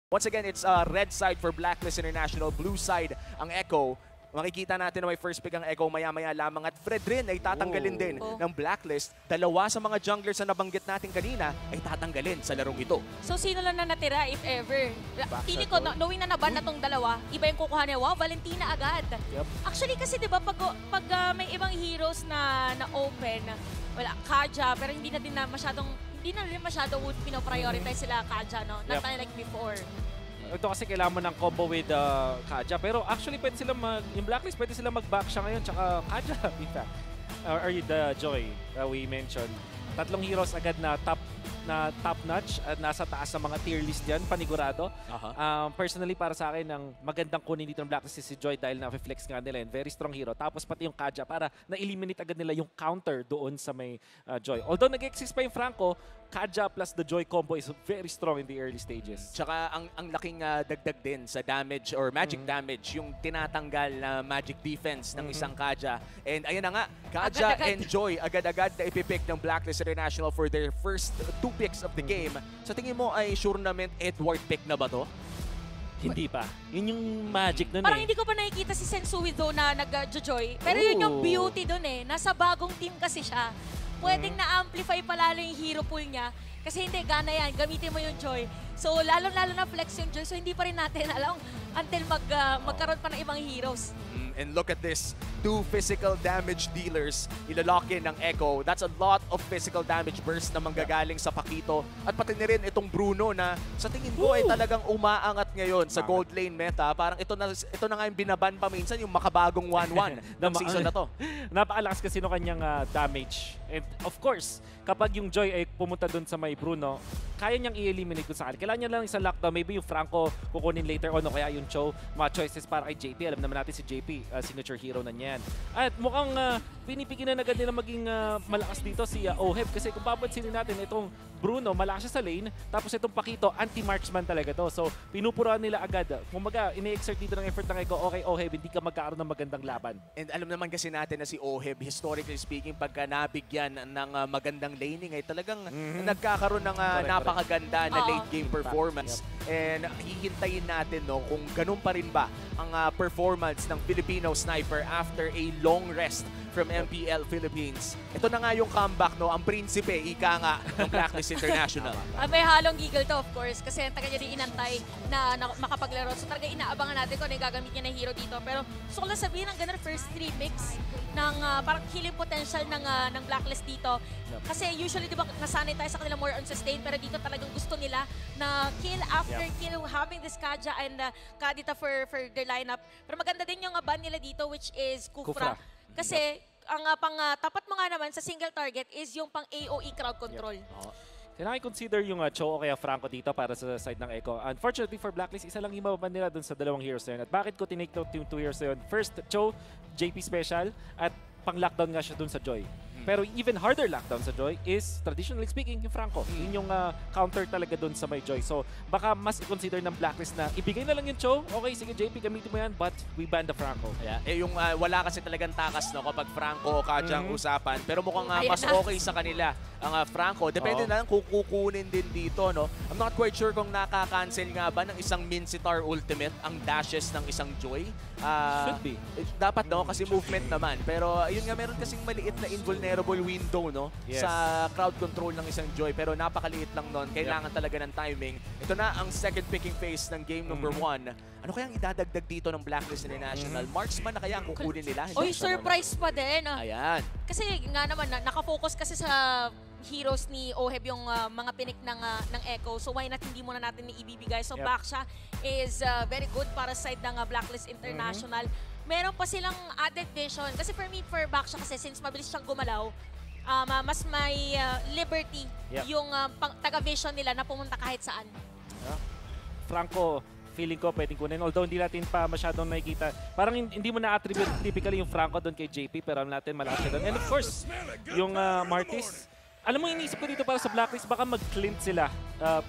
Once again, it's red side for Blacklist International, blue side ang Echo. Makikita natin na may first pick ang Echo maya-maya lamang at Fred rin ay tatanggalin din ng Blacklist. Dalawa sa mga junglers na nabanggit natin kanina ay tatanggalin sa larong ito. So sino lang na natira if ever? Pili ko, knowing na naban na tong dalawa, iba yung kukuha niya. Wow, Valentina agad. Actually kasi di ba pag may ibang heroes na open, wala, Kaja, pero hindi na rin masyadong pinoprioritize sila Kaja, no? Not like before. Ito kasi kailangan mo ng combo with Kaja. Pero actually, pwede sila yung Blacklist, pwede sila mag-back siya ngayon. Tsaka Kaja, in fact. Or the Joy we mentioned. Tatlong heroes agad na top-notch at nasa taas ng mga tier list yan, panigurado. Personally, para sa akin, ang magandang kunin dito ng Blacklist si Joy dahil na-reflex nga nila yun. Very strong hero. Tapos pati yung Kaja para na-eliminate agad nila yung counter doon sa may Joy. Although nag-exist pa yung Franco, Kaja plus the Joy combo is very strong in the early stages. Tsaka ang laking dagdag din sa damage or magic damage, yung tinatanggal na magic defense ng isang Kaja. And ayan na nga, Kaja and Joy agad-agad na ipipick ng Blacklist International for their first 2 picks of the game. Sa tingin mo ay tournament Edward pick na ba to? Hindi pa. Yun yung magic nun Parang hindi ko pa nakikita si Sensui though na nag-joy. Pero yun yung beauty dun eh. Nasa bagong team kasi siya. Pwedeng na-amplify pa lalo yung hero pool niya. Kasi hindi, gana yan. Gamitin mo yung Joy. So, lalo-lalo na flex yung Joy. So, hindi pa rin natin alam until magkaroon pa ng ibang heroes. And look at this, 2 physical damage dealers ilalock in ng Echo. That's a lot of physical damage burst na manggagaling sa Pakito. At pati na rin itong Bruno na sa tingin ko ay talagang umaangat ngayon sa gold lane meta. Parang ito na nga yung binaban pa minsan, yung makabagong 1-1 ng season na to. Napakalakas kasi no kanyang damage. And of course, kapag yung Joy ay pumunta dun sa may Bruno, kaya niyang i-eliminate kung sakali. Kailangan niya lang isang lockdown. Maybe yung Franco kukunin later on o kaya yung Cho. Mga choices para kay JP. Alam naman natin si JP, signature hero na niyan. At mukhang pinipigin na agad nila maging malakas dito si Oheb. Kasi kung papansinin natin, itong Bruno, malakas siya sa lane. Tapos itong Pakito, anti-marksman talaga to. So, pinupuruan nila agad. Kumaga, ini-exert dito ng effort ng Echo. Okay, Oheb, hindi ka magkakaroon ng magandang laban. And alam naman kasi natin na si Oheb, historically speaking, pagka nabigyan ng magandang laning, ay talagang nagkakaroon ng napakaganda na late game performance. And hihintayin natin no, kung ganun pa rin ba ang performance ng Filipino sniper after a long rest from MPL Philippines. Ito na nga yung comeback, no? Ang prinsipe, ika nga, ng Blacklist International. May halong giggle to, of course, kasi ang taga niya rin inantay na makapaglaro. So talaga inaabangan natin kung ano yung gagamit niya na hero dito. Pero gusto ko lang sabihin, ang ganda first 3 picks ng parang killing potential ng Blacklist dito. Kasi usually, di ba, nasanay tayo sa kanila more on sustain, pero dito talagang gusto nila na kill after kill, having this Kaja and Kadita for their lineup. Pero maganda din yung ban nila dito, which is Kufra. Kasi ang tapat mo nga naman sa single target is yung pang AOE crowd control. Kailangan i-consider yung Cho o kaya Franco dito para sa side ng Echo. Unfortunately for Blacklist, isa lang yung mababan nila dun sa dalawang heroes na yun. At bakit ko tinake note yung 2 heroes na yun? First, Cho, JP Special, at pang-lockdown nga siya dun sa Joy. Pero even harder lockdown sa Joy is, traditionally speaking, yung Franco. Yun yung counter talaga dun sa may Joy. So, baka mas i-consider ng Blacklist na ibigay na lang yung Cho. Okay, sige JP, gamitin mo yan, but we ban the Franco. Yeah. Yung wala kasi talagang takas no, kapag Franco o Kaja ang usapan. Pero mukhang mas okay sa kanila ang Franco. Depende na lang kung kukunin din dito. No? I'm not quite sure kung nakaka-cancel nga ba ng isang Mincitar Ultimate ang dashes ng isang Joy. Should be. Dapat no, kasi movement naman. Pero yun nga, meron kasing maliit na invulnerable window no, sa crowd control ng isang Joy. Pero napakaliit lang nun. Kailangan talaga ng timing. Ito na ang second picking phase ng game number 1. Ano kayang idadagdag dito ng Blacklist International? Marksman na kaya ang kukunin nila? Oy, surprise pa din. Ayan. Kasi nga naman, nakafocus kasi sa heroes ni Oheb yung mga pinik ng Echo. So why not hindi muna natin ibibigay? So Baksha is very good para sa side ng Blacklist International. Meron pa silang added vision. Kasi for me, for Baksha kasi since mabilis siyang gumalaw, mas may liberty yung taga-vision nila na pumunta kahit saan. Franco, feeling ko pwedeng kunin. Although hindi natin pa masyadong nakikita. Parang hindi mo na-attribute typically yung Franco doon kay JP, pero natin malakas siya doon. And of course, yung Martis, Alam mo, iniisip ko dito para sa Blacklist, baka mag-Clint sila.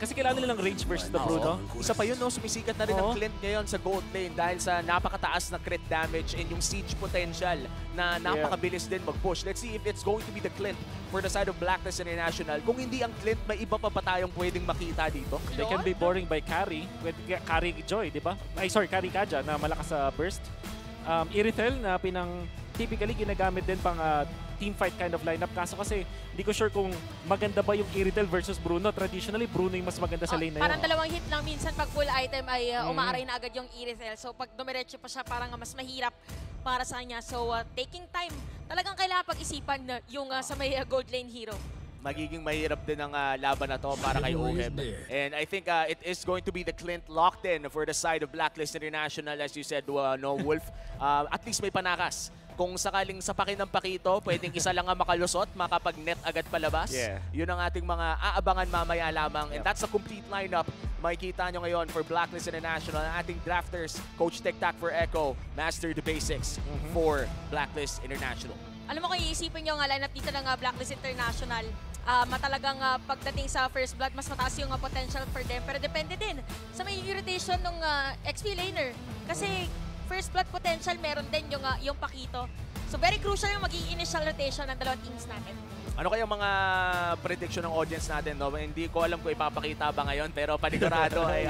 Kasi kailangan nilang range versus the Bruno. Isa pa yun, no? Sumisikat na rin ang Oo. Clint ngayon sa gold lane dahil sa napakataas na crit damage and yung siege potential na napakabilis din mag-push. Let's see if it's going to be the Clint for the side of Blacklist International. Kung hindi ang Clint, may iba pa tayong pwedeng makita dito. They can be boring by carry. Carry Joy, di ba? Carry Kaja na malakas sa burst. Irithel na typically ginagamit din pang team fight kind of lineup. Kaso kasi, hindi ko sure kung maganda ba yung Irithel versus Bruno. Traditionally, Bruno yung mas maganda sa lane na yun. Parang dalawang hit lang minsan pag full item ay umaaray na agad yung Irithel. So pag dumiretso pa siya, parang mas mahirap para sa kanya. So taking time, talagang kailangan pag-isipan na yung sa may gold lane hero. Magiging mahirap din ang laban na to para kay Oheb. And I think it is going to be the Clint locked in for the side of Blacklist International. As you said, no, Wolf. At least may panakas. Kung sakaling sapakin ng pakito, pwedeng isa lang ang makalusot, makapag-net agad palabas. Yeah. Yun ang ating mga aabangan mamaya lamang. And that's a complete lineup. Makikita nyo ngayon for Blacklist International. Ang ating drafters, Coach Tic-Tac for Echo, Master the Basics for Blacklist International. Alam mo kung iisipin nyo ang lineup dito ng Blacklist International, matalagang pagdating sa first blood, mas mataas yung potential for them. Pero depende din sa may irritation ng XP laner. Kasi first blood potential meron din yung Pakito. So very crucial yung magiging initial rotation ng dalawang teams natin. Ano kaya mga prediction ng audience natin? No? Hindi ko alam kung ipapakita ba ngayon, pero panigurado ay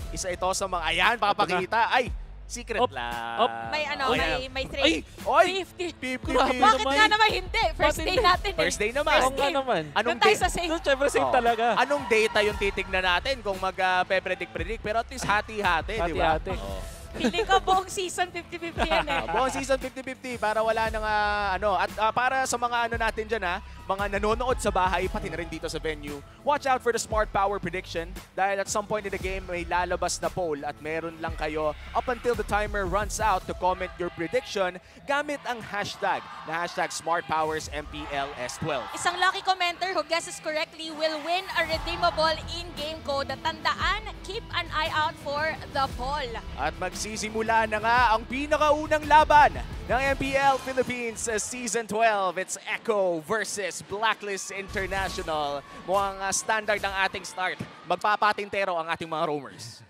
isa ito sa mga, ayan, papakita. Ay, secret lang. May may Ay, trade. oy, 50. 50. Bakit nga naman hindi? First day natin eh. First day naman. First Oo nga game. naman. Anong Doon tayo date? sa safe. Siyempre, safe talaga. Anong data yung titignan natin kung mag-predict, pero at least hati-hati, di ba? Hati-hati. Feeling ko buong season 50-50 yan eh. Buong season 50-50 para wala nang at para sa mga natin dyan mga nanonood sa bahay pati na rin dito sa venue. Watch out for the Smart Power prediction dahil at some point in the game may lalabas na poll at meron lang kayo up until the timer runs out to comment your prediction gamit ang hashtag na hashtag SmartPowersMPLS12. Isang lucky commenter who guesses correctly will win a redeemable in-game code. Tandaan, keep an eye out for the poll. At magsisimula na nga ang pinakaunang laban ng MPL Philippines Season 12. It's Echo versus Blacklist International. Mukhang standard ang ating start. Magpapatintero ang ating mga roamers.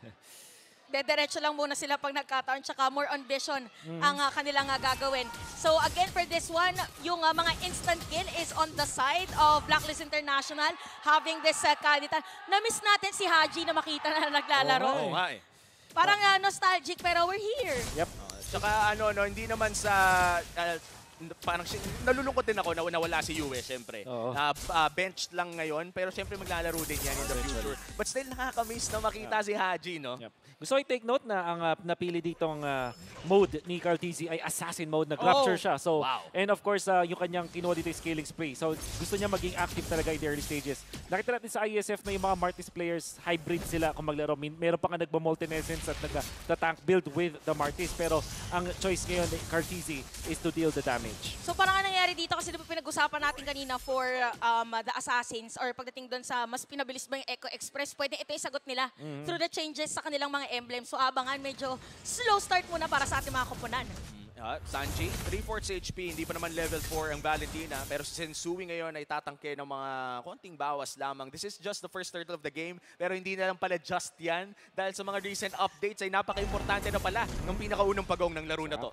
Dediretso lang muna sila pag nagkataon, tsaka more on vision ang kanilang gagawin. So again, for this one, yung mga instant kill is on the side of Blacklist International, having this Kadita. Na-miss natin si Haji na makita na naglalaro. Oo nga eh. Parang nostalgic, pero we're here. Yep. Tsaka hindi naman sa parang nalulungkot din ako na nawala si Yue, syempre. Benched lang ngayon, pero syempre maglalaro din yan in the future. But still nakakamiss na makita si Haji, no? Yep. Gusto ko i-take note na ang napili ditong mode ni Carl TZ ay assassin mode, nag-rapture siya. So, wow. And of course, yung kanyang kinuha dito yung scaling spray. So, gusto niya maging active talaga in the early stages. Nakita natin sa ISF na yung mga Martis players, hybrid sila kung maglaro. Meron pa nga nagba-multinescence at nagta-tank build with the Martis. Pero ang choice ngayon ni Carl TZ is to deal the damage. So parang ang nangyari dito, kasi diba pinag-usapan natin kanina for the assassins or pagdating doon sa mas pinabilis ba yung Echo Express, pwede ito yung sagot nila through the changes sa kanilang mga emblem. So abangan, medyo slow start muna para sa ating mga koponan. Sanji, 3/4 HP, hindi pa naman level 4 ang Valentina. Pero si Sensui ngayon ay tatangke ng mga konting bawas lamang. This is just the first turtle of the game. Pero hindi na lang pala just yan. Dahil sa mga recent updates ay napaka-importante na pala ng pinakaunang pagong ng laro na to.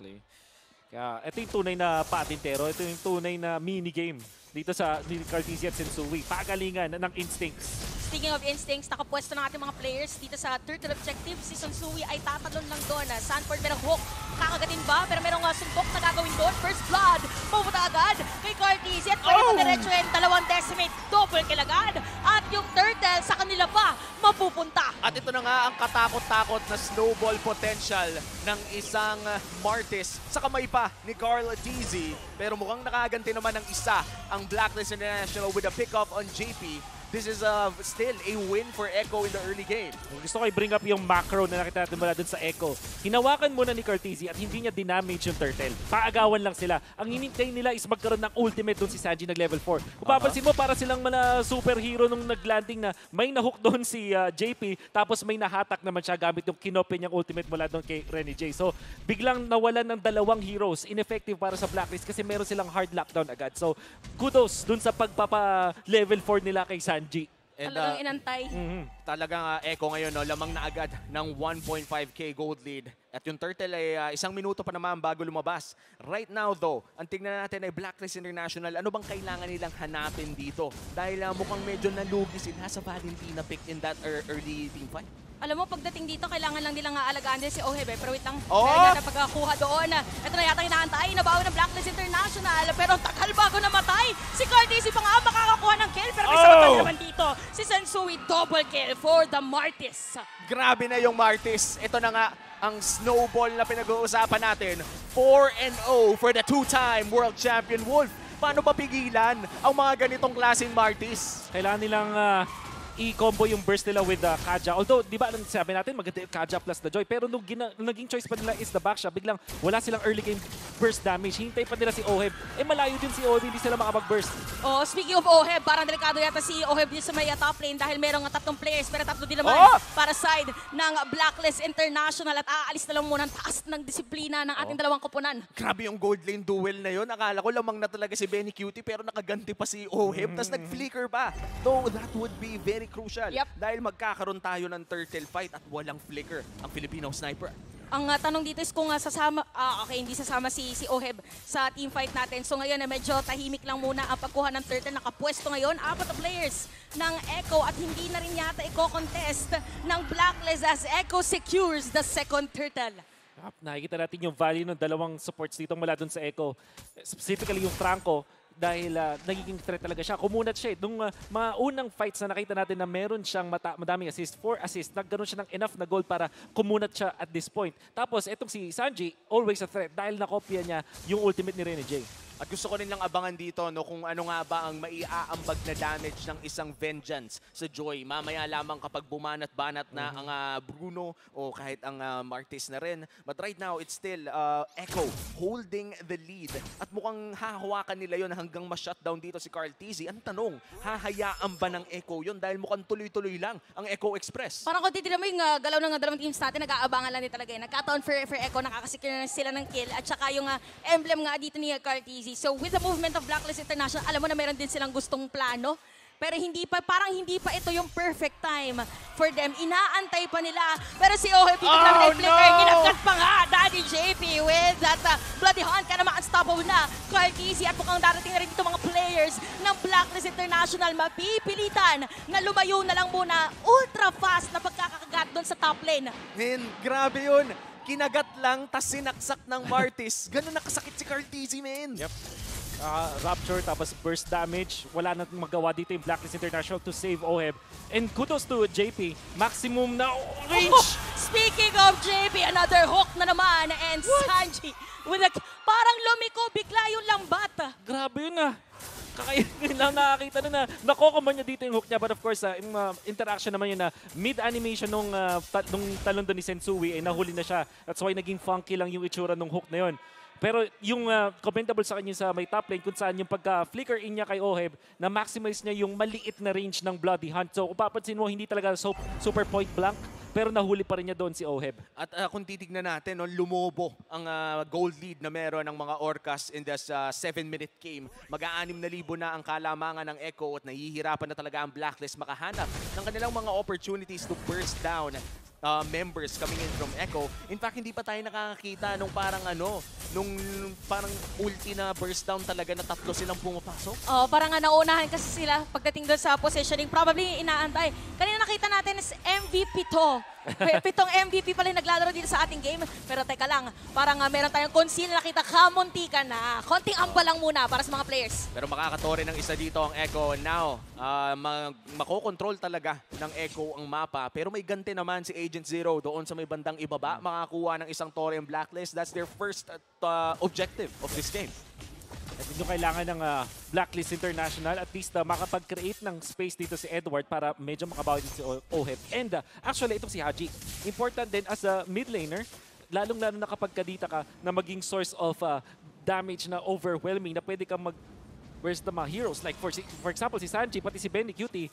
Kaya ito yung tunay na patintero. Ito yung tunay na mini-game dito sa Carl TZ at Sensui. Pagalingan ng instincts. Speaking of instincts, nakapwesto ng ating mga players dito sa turtle objective. Si Sensui ay tatalon lang doon. Sanford merong hook. Kakagatin ba? Pero merong suntok na gagawin doon. First blood. Pumunta agad kay Carl TZ. At pwede diretso yan. Dalawang decimate. Double kill agad. At yung turtle sa kanila pa mapupunta. At ito na nga ang katakot-takot na snowball potential ng isang Martis sa kamay pa ni Carl TZ. Pero mukhang nakaganti naman ng isa ang Blacklist International with a pick-off on JP. this is still a win for Echo in the early game. Gusto ko i-bring up yung macro na nakita natin mula dun sa Echo. Hinawakan muna ni Carteezy at hindi niya dinamage yung turtle. Paagawan lang sila. Ang hinintay nila is magkaroon ng ultimate dun si Sanji nag level 4. Kung papansin mo, para silang mga superhero nung nag-landing na may nahook doon si JP, tapos may nahatak naman siya gamit yung kinope niyang ultimate mula doon kay Renny J. So, biglang nawalan ng dalawang heroes. Ineffective para sa Blacklist kasi meron silang hard lockdown agad. So, kudos dun sa pagpapa-level 4 nila kay Sanji. And, Talagang inantay. talagang Echo ngayon, no, lamang na agad ng 1.5k gold lead. At yung Turtle ay 1 minuto pa naman bago lumabas. Right now though, ang tingnan natin ay Blacklist International. Ano bang kailangan nilang hanapin dito? Dahil mukhang medyo nalugi sila sa Valentina pick in that early team fight. Alam mo, pagdating dito, kailangan lang nilang aalagaan din si Oheb. Pero wait lang, Oh! meron yata pagkakuha doon. Ito na yata inaantay, nabawi ng Blacklist International. Pero ang tagal bago namatay. Si Carteezy pa nga makakakuha ng kill. Pero may sabatang naman dito. Si Sensui double kill for the Martis. Grabe na yung Martis. Ito na nga ang snowball na pinag-uusapan natin. 4-0 for the two-time world champion Wolf. Paano ba pigilan ang mga ganitong klaseng Martis? Kailangan nilang i-combo yung burst nila with Kaja. Although, di ba, sabi natin, maganda yung Kaja plus the Joy. Pero nung naging choice pa nila is the backshot, biglang wala silang early game burst damage. Hintay pa nila si Oheb. Malayo din si Oheb, hindi sila makapag-burst. Oh, speaking of Oheb, parang delikado yata si Oheb din sa may top lane dahil merong 3 players. Pero 3 din naman para side ng Blacklist International. At aalis na lang muna ang taas ng disiplina ng ating dalawang koponan. Grabe yung gold lane duel na yun. Akala ko lamang na talaga si Benny Cutie pero nakaganti pa si Oheb. Tapos nag-flicker pa. Though that would be very crucial. Dahil magkakaroon tayo ng turtle fight at walang flicker ang Filipino sniper. Ang tanong dito is kung sasama, hindi sasama si Oheb sa team fight natin. So ngayon medyo tahimik lang muna ang pagkuha ng turtle. Nakapwesto ngayon 4 players ng Echo at hindi na rin yata i-contest ng Blacklist as Echo secures the second turtle. Nakikita natin yung value ng dalawang supports dito mula dun sa Echo. Specifically yung Franco. Dahil nagiging threat talaga siya. Kumunat siya. Nung mga unang fights na nakita natin na meron siyang madaming assist, 4 assists, nagganon siya ng enough na goal para kumunat siya at this point. Tapos, etong si Sanji, always a threat dahil nakopya niya yung ultimate ni Renny J. At gusto ko rin lang abangan dito no, kung ano nga ba ang maiaambag na damage ng isang Vengeance sa Joy. Mamaya lamang kapag bumanat-banat na ang Bruno o kahit ang Martis na rin. But right now, it's still Echo holding the lead. At mukhang hahawakan nila yon hanggang ma-shutdown dito si Carteezy. Ang tanong, hahayaan ba ng Echo yon dahil mukhang tuloy-tuloy lang ang Echo Express? Parang kung titignan mo yung galaw ng dalawang teams natin, nag-aabangan lang din talaga. Nagkataon for Echo, nakakasecure na sila ng kill. At saka yung emblem nga dito ni Carteezy. So with the movement of Blacklist International, alam mo na meron din silang gustong plano. Pero parang hindi pa ito yung perfect time for them. Inaantay pa nila. Pero si Oheb, hindi naman i-flicker. Ginagkat pa nga, Daddy JP with that Bloody Hunt. Kaya naman unstoppable na. Carteezy at mukhang darating na rin dito mga players ng Blacklist International. Mapipilitan na lumayo na lang muna. Ultra fast na pagkakagat doon sa top lane. Man, grabe yun. Kinagat lang, tas sinaksak ng Martis. Ganun nakasakit si Carteezy, man. Yep. Rapture, tapos burst damage. Wala nang magawa dito yung Blacklist International to save Oheb. And kudos to JP. Maximum na range! Speaking of JP, another hook na naman. And Sanji, with parang lumiko, bigla yung lambat. Grabe yun Kakainin lang nakakita na nakokomand niya dito yung hook niya. But of course, yung interaction naman yun na mid-animation nung talon doon ni Sensui, nahuli na siya. That's why naging funky lang yung itsura nung hook na yun. Pero yung commendable sa kanya sa may top lane kung saan yung pagka-flicker in niya kay Oheb na maximize niya yung maliit na range ng Bloody Hunt. So kung papansin mo, hindi talaga super point blank pero nahuli pa rin niya doon si Oheb. At kung titignan natin, no, lumobo ang gold lead na meron ng mga Orcas in this 7-minute game. Mag-6,000 na ang kalamangan ng Echo at nahihirapan na talaga ang Blacklist makahanap ng kanilang mga opportunities to burst down members coming in from Echo. In fact, hindi pa tayo nakakakita nung parang nung parang ulti na burst down talaga na 3 silang pumapasok. Parang nauunahan kasi sila pagdating doon sa positioning. Probably inaantay. Kanina nakita natin is MVP to. 7 MVP pala yung naglalaro dito sa ating game. Pero teka lang, parang meron tayong conceal na nakita kamuntikan na. Konting amba lang muna para sa mga players. Pero makakatore ng isa dito ang Echo. Now, makokontrol talaga ng Echo ang mapa. Pero may ganti naman si Agent Zero doon sa may bandang ibaba. Makakuha ng isang tore ang Blacklist. That's their first objective of this game. Yun yung kailangan ng Blacklist International. At least makapag-create ng space dito si Edward para medyo makabawi din si Oheb. And actually, itong si Haji. Important din as a mid laner, lalong-lalo na kapag kadita ka na maging source of damage na overwhelming na pwede kang where's the mga heroes? Like for example, si Sanji, pati si Benny Cutie,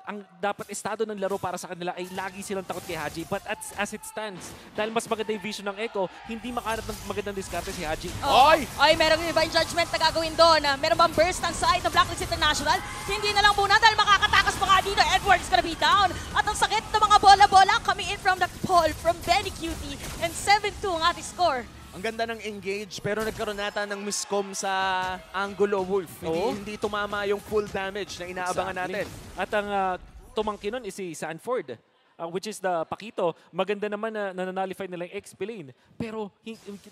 ang dapat estado ng laro para sa kanila ay lagi silang takot kay Haji. But as it stands, dahil mas maganda yung vision ng Echo, hindi makahanap ng magandang diskarte si Haji. Oy! Oy, merong divine judgment na gagawin doon. Meron bang burst ang side ng Blacklist International? Hindi na lang muna dahil makakatakas pa nga dito. Edward's gonna be down. At ang sakit ng mga bola-bola coming in from the pole from Benny Cutie. And 7-2 ang ating score. Ang ganda ng engage, pero nagkaroon nata ng miscom sa Angulo Wolf. Hindi tumama yung full damage na inaabangan natin. At ang tumangkin nun is si Sanford, which is the Pakito. Maganda naman na nanalify nila yung XP lane. Pero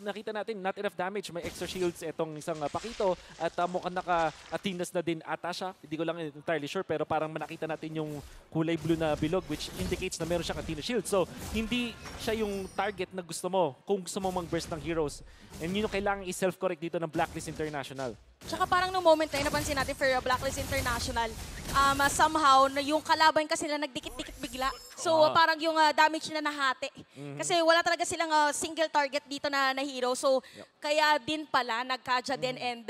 nakita natin, not enough damage. May extra shields itong isang Pakito. At mukhang naka-atinas na din ata siya. Hindi ko lang entirely sure, pero parang nakita natin yung kulay blue na bilog, which indicates na meron siyang Athena shield. So, hindi siya yung target na gusto mo kung gusto mo mag-burst ng heroes. And yun yung kailangan i-self-correct dito ng Blacklist International. Tsaka parang nung moment na napansin natin for Blacklist International, somehow na yung kalaban kasi nila nagdikit-dikit bigla. So parang yung damage na nahati. Kasi wala talaga silang single target dito na hero. So kaya din pala nagkadya din and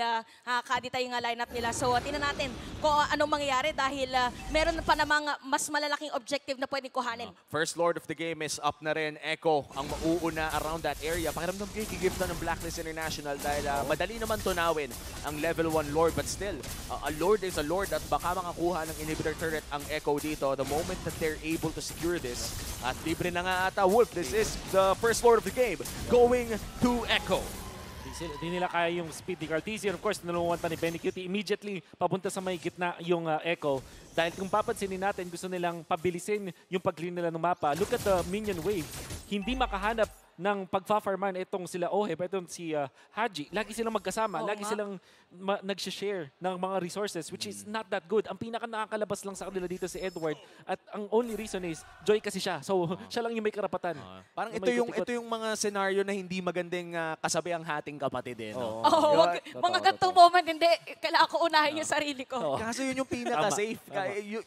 kadita yung lineup nila. So tingnan natin kung anong mangyayari dahil meron pa namang mas malalaking objective na pwedeng kuhanin. First Lord of the game is up na rin. Echo ang mauuna around that area. Pakiramdam ko yung gift na ng Blacklist International dahil madali naman tunawin ang level 1 Lord, but still, a Lord is a Lord at baka makakuha ng inhibitor turret ang Echo dito the moment that they're able to secure this. At libre na nga ata Wolf. This is the first Lord of the game going to Echo. Di nila kaya yung speed ni Cartesia. Of course, nalunguan pa ni Benny Cutie. Immediately, papunta sa may gitna yung Echo. Dahil kung papansinin natin, gusto nilang pabilisin yung pag-clean nila ng mapa. Look at the minion wave. Hindi makahanap ng pagfa-farman itong sila Oheb, itong si Haji. Lagi silang magkasama. Lagi silang nag-share ng mga resources, which is not that good. Ang pinaka nakakalabas lang sa kanila dito si Edward. At ang only reason is, Joy kasi siya. So, siya lang yung may karapatan. Parang ito yung mga scenario na hindi magandang kasabi ang hating kapatid din. Mga gantong moment, hindi. Kailangan ko unahin yung sarili ko. Kasi yun yung pinaka-safe.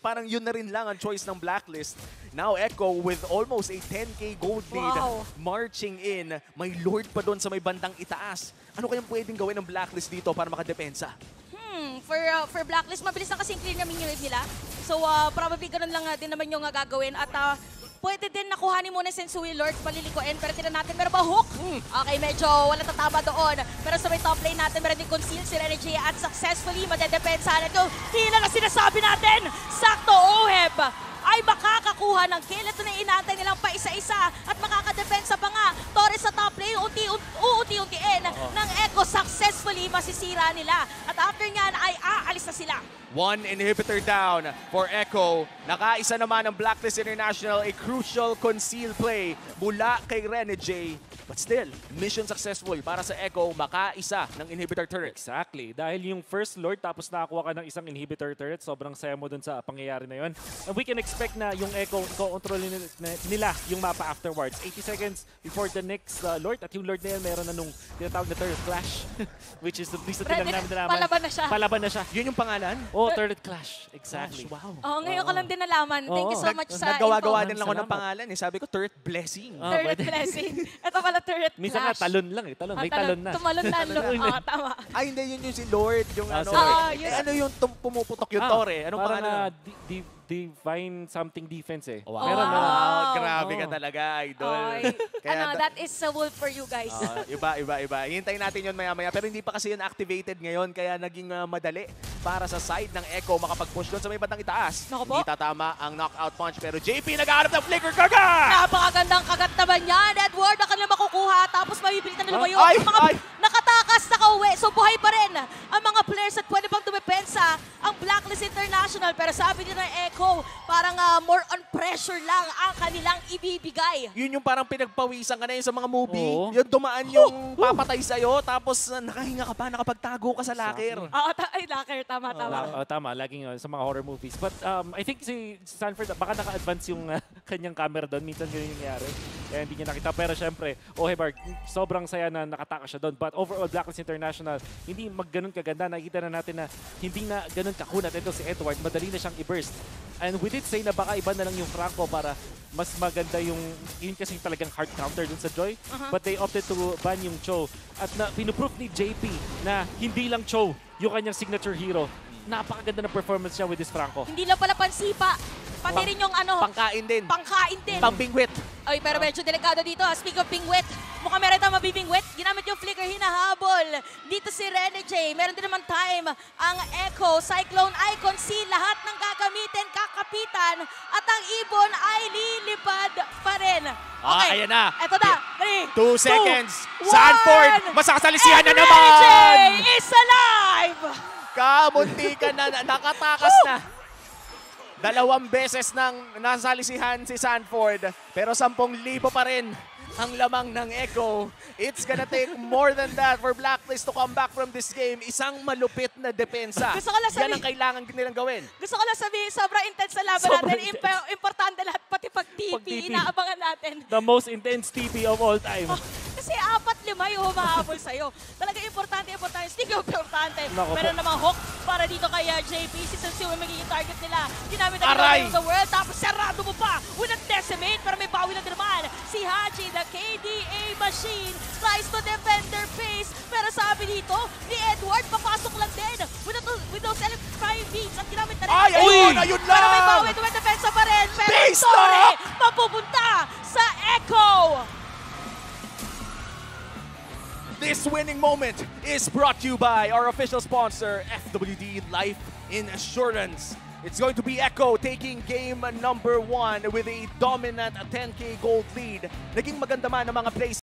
Parang yun na rin lang ang choice ng Blacklist. Now Echo with almost a 10k gold lead marching in. May Lord pa doon sa may bandang itaas. Ano kayang pwedeng gawin ng Blacklist dito para makadepensa? For Blacklist, mabilis na kasi clear na minion wave nila. So probably ganun lang din naman yung gagawin. At pwede din nakuhanin muna Sensui Lord, palilikuin. Pero tinan natin, meron ba hook? Okay, medyo wala tatama doon. Pero sa may top lane natin, meron din conceal si Renegade at successfully madedepensahan. Ito, hila na sinasabi natin! Sakto, Oheb! Ay makakakuha ng kill. Ito na inaantay nilang pa isa-isa at makakadepensa pa nga. Torres sa top lane, unti-untiin ng Echo. Successfully masisira nila. At after nyan ay aalis na sila. One inhibitor down for Echo. Nakaisa naman ng Blacklist International, a crucial conceal play mula kay Renegade. But still, mission successful para sa Echo, makaisa ng inhibitor turret. Exactly. Dahil yung first Lord tapos nakakuha ka ng isang inhibitor turret, sobrang saya mo dun sa pangyayari na yun. And we can expect na yung Echo, i-control nila yung mapa afterwards. 80 seconds before the next Lord. At yung Lord na yan, meron na nung tinatawag na turret clash. Which is, recently lang namin nalaman. Palaban na siya. Palaban na siya. Yun yung pangalan? Oh, turret clash. Exactly. Wow. Ngayon ko lang din nalaman. Thank you so much sa Naggawa-gawa info. din lang ako ng pangalan. Sabi ko, turret blessing. Turret blessing. Ito pala turret Minsan nga, clash. talon lang eh. May talon na. Tumalon na. Tama. Ay, hindi. Yun yung si Lord. Yung ano. Ano yung pumuputok yung Tore? Anong pangalan? Divine something defense eh. Wow. Meron na. Grabe ka talaga, idol. That is a wolf for you guys. Iba. Hintayin natin yun maya-maya. Pero hindi pa kasi yun activated ngayon. Kaya naging madali para sa side ng Echo makapag-push doon sa may bandang itaas. Hindi tatama ang knockout punch. Pero JP nag-aarap ng flicker kagat! Napakagandang kagat naman yan. Edward, ang kanilang makukuha. Tapos mabibilitan nila mayo. Ay! Ang mga nakatakas, nakauwi. So buhay pa rin ang mga players at pwede pang dumepensa ang Blacklist International. Pero sabi nila ng Echo, parang more on pressure lang ang kanilang ibibigay. Yun yung parang pinagpawisan ka na yun sa mga movie. Oo. Yung dumaan yung papatay sa'yo, tapos nakahinga ka pa, nakapagtago ka sa locker. Ay, locker, tama. Tama, laging sa mga horror movies. But I think si Sanford, baka naka-advance yung kanyang camera doon. Minsan ganyan yung nangyari. Kaya hindi niya nakita. Pero syempre, Ohebar, sobrang saya na nakataka siya doon. But overall, Blacklist International, hindi magganon kaganda. Nakikita na natin na hindi na ganun kakunat. Ito si Edward, madali na siyang i-burst. And we did say na baka iba na lang yung Franco para mas maganda yung, yun kasi talagang hard counter dun sa Joy. But they opted to ban yung Cho. At na, pinuproof ni JP na hindi lang Cho yung kanyang signature hero. Napakaganda na performance niya with this Franco. Hindi lang pala pansipa. Pati rin yung Pangkain din. pangkain din. Pambingwit. Ay, pero medyo delikado dito. Speak of bingwit, mukhang meron tayong mabibingwit. Ginamit yung flicker, hinahabol. Dito si Rene J. Meron din naman time ang Echo, Cyclone Icon C. Lahat ng gagamitin, kakapitan. At ang ibon ay lilipad pa rin. Okay, Ayan na. Eto na. 2 seconds. 1. Sanford, masasalisihan na And naman. Rene J is alive! Kamunti ka na, nakatakas na. 2 beses nang nasalisihan si Sanford, pero 10,000 pa rin ang lamang ng Echo. It's gonna take more than that for Blacklist to come back from this game. Isang malupit na depensa. Gusto ko lang Yan ang kailangan nilang gawin. Gusto ko lang sabihin, sobrang intense na laban Sobrang natin. intense. Importante lahat, pati pag TP, Pag-TP. inaabangan natin. The most intense TP of all time. Kasi 4-5 yung humahabol sa'yo. Talaga importante. Speaking of importante, Nako po. meron namang hook para dito kay JP. Si Sensiu yung magiging target nila. Ginamit na Aray! nila the world. Tapos sarado mo pa with a decimate. Pero may bawi na din naman. Si Haji, the KDA machine, tries to defend their pace. Pero sabi dito, ni Edward, papasok lang din with those electrifying beats. At ginamit na rin. Ay, ayun lang! Pero may bawi, duwet defensa pa rin. Pero Base sorry, lock! mapupunta sa Echo. This winning moment is brought to you by our official sponsor, FWD Life Insurance. It's going to be Echo taking game number 1 with a dominant 10K gold lead. Naging maganda man ang mga plays